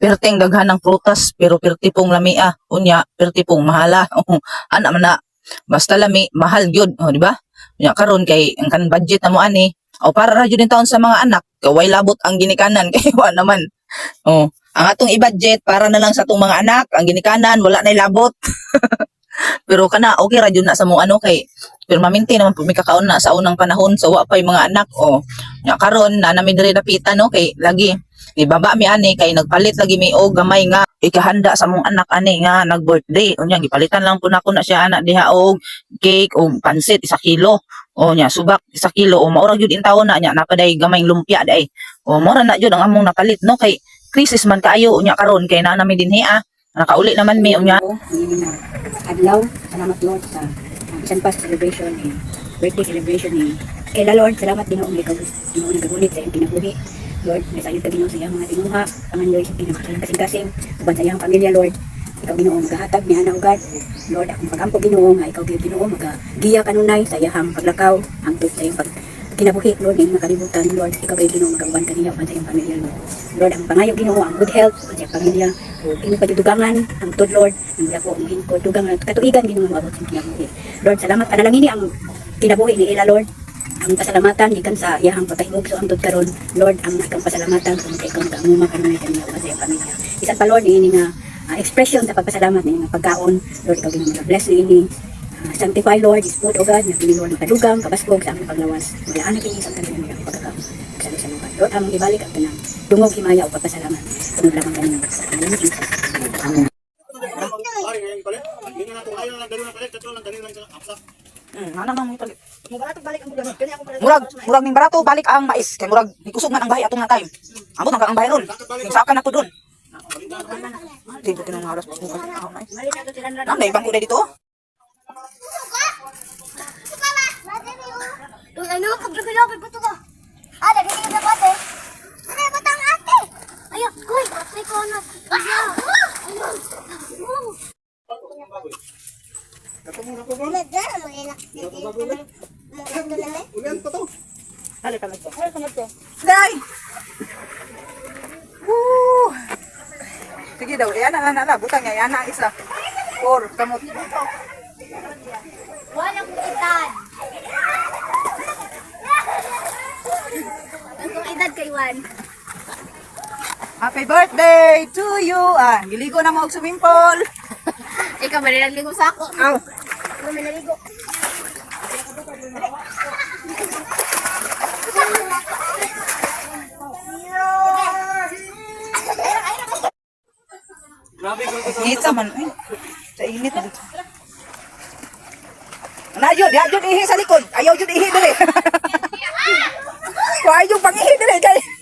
Perting daghan ng prutas pero perti pong lamia. Unya, perti pong mahala. Ana man na. Basta lami, mahal gyud, di ba? Unya karon kay ang kan budget na mo ani. O para ra jud din taon sa mga anak. Kaway labot ang ginikanan kay wa naman. Oh, ang atong i-budget para na lang sa atong mga anak, ang ginikanan wala na labot. Pero kana okay ra jud na sa mo ano kay pero maminti naman po may kakaon na sa unang panahon so wa pa yung mga anak o nya karon na nami diri dapitan no kay lagi ni baba mi ani kay nagpalit lagi mi og gamay nga ikahanda sa mong anak ani nga nag-birthday unya gipalitan lang po nako na siya anak diha og cake o pansit 1 kilo o nya subak 1 kilo o maura gyud in taon na nya napaday gamay lumpia day o maura na jud ang among napalit no kay krisis man kaayo unya karon kay na nami dinhi nakauli naman mi unya adlaw. Salamat Lord sa isang pa celebration ni birthday celebration ni Kayla Lord. Salamat Ginoong ikaw Ginoo nagagulit sa iyong kinabuhi. Lord, nasayod ka Ginoo sa iyang mga tinuha. Pangan Lord sa pinakasalang kasing-kasing. Uban sa iyang pamilya Lord. Ikaw Ginoo magahatag ni ana ugad. Lord, akong pagampo Ginoo nga ikaw Ginoo magagiya kanunay sa iyang paglakaw hangtod sa iyong kinabuhi Lord ning makalibutan Lord. Ikaw Ginoo magauban kaniya uban sa iyong pamilya Lord. Lord, ang pangayo Ginoo ang good health sa iyong pamilya. Imo pagdugangan ang tod Lord ang dako ang ko dugangan katuigan Ginoo maabot sa kinabuhi. Lord, salamat panalangin ni ang kinabuhi ni ila Lord. Ang pasalamatan gikan sa iyang pagkahibog so ang tod karon Lord ang ikang pasalamatan kung ikaw kaamuma kanunay kaniya uban sa iyong pamilya. Isan pa Lord ini nga expression sa pagpasalamat ni nga pagkaon Lord ikaw Ginoo bless ni sanctify Lord is food o God na pili Lord makadugang kabasbog sa aming paglawas maglaan na kini sa kanila ng pagkakaw sa lupa Lord among ibalik ang tanang dungog himaya o pagpasalamat tunod lamang kanina sa pangalan ni Jesus. Amen. Ana mang palit. Murag ning barato balik ang mais kay murag nikusog man ang bahay atong nga time. Ambot ang bahay ron. Saka na to doon. Dito tinong haras mo kan mais. Nang ibang kulay dito. Ano paglabi ba to ba? Ada dito na bate. Ano ba tang ate? Ayo, kuy, may kono. Day. Woo. Sige daw, yan na butang niya, yan ang isa. Or kamot. Walang edad. Ang edad kay Juan. Happy birthday to you. Giligo na mo og swimming pool. Ikaw ba naligo sa ako? Aw. Ikaw ba naligo? Init man. Sa init. Ayun, ihi sa likod. Ayaw yun ihi dali. Ayaw pang ihi dali.